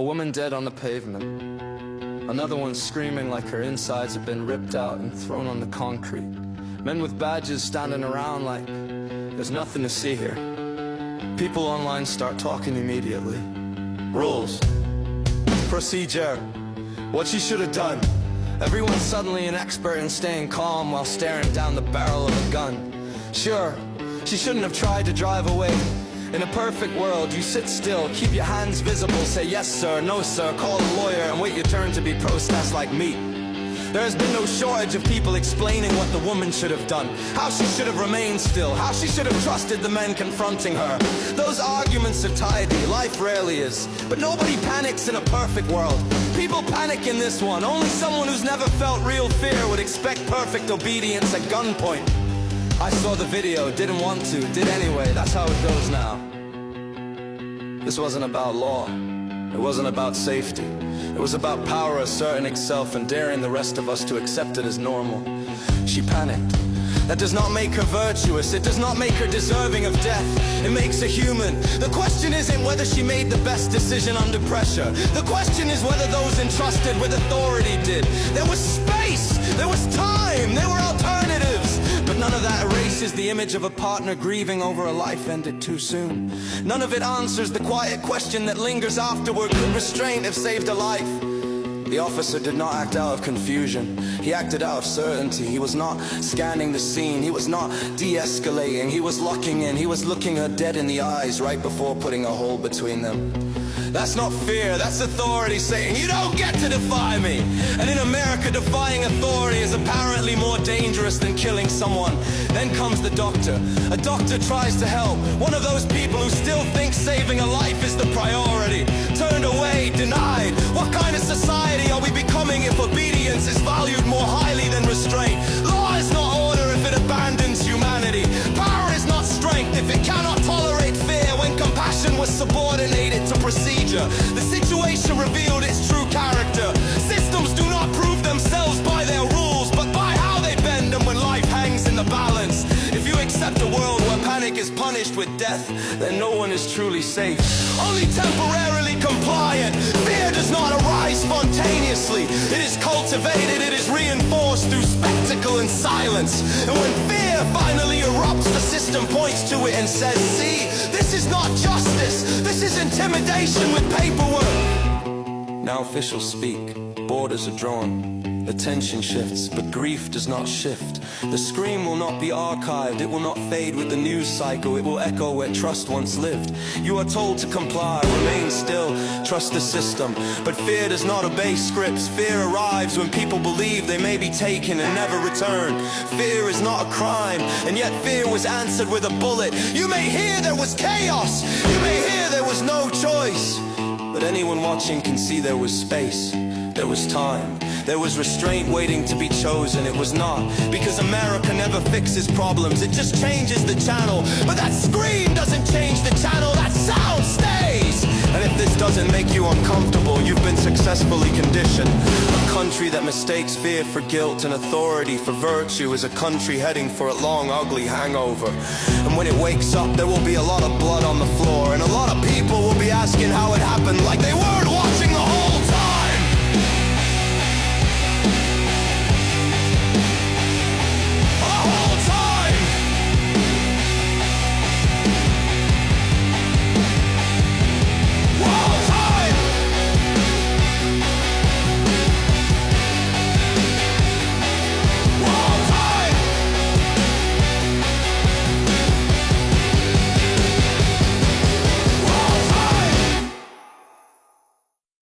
woman dead on the pavement. Another one screaming like her insides have been ripped out and thrown on the concrete. Men with badges standing around like there's nothing to see here. People online start talking immediately. Rules. Procedure. What she should have done. Everyone's suddenly an expert in staying calm while staring down the barrel of a gun. Sure, she shouldn't have tried to drive away. In a perfect world, you sit still, keep your hands visible, say yes sir, no sir, call a lawyer and wait your turn to be processed like meat. There has been no shortage of people explaining what the woman should have done, how she should have remained still, how she should have trusted the men confronting her. Those arguments are tidy, life rarely is, but nobody panics in a perfect world. People panic in this one, only someone who's never felt real fear would expect perfect obedience at gunpoint. I saw the video, didn't want to, did anyway, that's how it goes now. This wasn't about law, it wasn't about safety. It was about power asserting itself and daring the rest of us to accept it as normal. She panicked. That does not make her virtuous, it does not make her deserving of death. It makes her human. The question isn't whether she made the best decision under pressure. The question is whether those entrusted with authority did. There was space, there was time, there were alternatives. But none of that erases the image of a partner grieving over a life ended too soon. None of it answers the quiet question that lingers afterward. Could restraint have saved a life? The officer did not act out of confusion. He acted out of certainty. He was not scanning the scene. He was not de-escalating. He was locking in. He was looking her dead in the eyes right before putting a hole between them. That's not fear, that's authority saying, you don't get to defy me. And in America, defying authority is apparently more dangerous than killing someone. Then comes the doctor. A doctor tries to help. One of those people who still think saving a life is the priority. Turned away, denied. What kind of society are we becoming if obedience is valued more highly than restraint? Law is not order if it abandons humanity. Power is not strength if it cannot tolerate fear when compassion was subordinated to procedure. The situation revealed its true character. Systems do not prove themselves by their rules, but by how they bend them when life hangs in the balance. If you accept a world where panic is punished with death, then no one is truly safe. Only temporarily compliant. Fear does not arise spontaneously. It is cultivated, it is reinforced through spectacle and silence. And when fear finally erupts, the system points to it and says, see, this is not justice, this is intimidation with paperwork. Now officials speak, borders are drawn, the tension shifts, but grief does not shift. The scream will not be archived, it will not fade with the news cycle, it will echo where trust once lived. You are told to comply, remain still, trust the system, but fear does not obey scripts. Fear arrives when people believe they may be taken and never return. Fear is not a crime, and yet fear was answered with a bullet. You may hear there was chaos, you may hear there was no choice, but anyone watching can see there was space, there was time, there was restraint waiting to be chosen. It was not, because America never fixes problems, it just changes the channel. But that scream doesn't change the channel, that sound stays. And if this doesn't make you uncomfortable, you've been successfully conditioned. A country that mistakes fear for guilt and authority for virtue is a country heading for a long, ugly hangover. And when it wakes up, there will be a lot of blood on the floor, and a lot of people will be asking how it happened like they weren't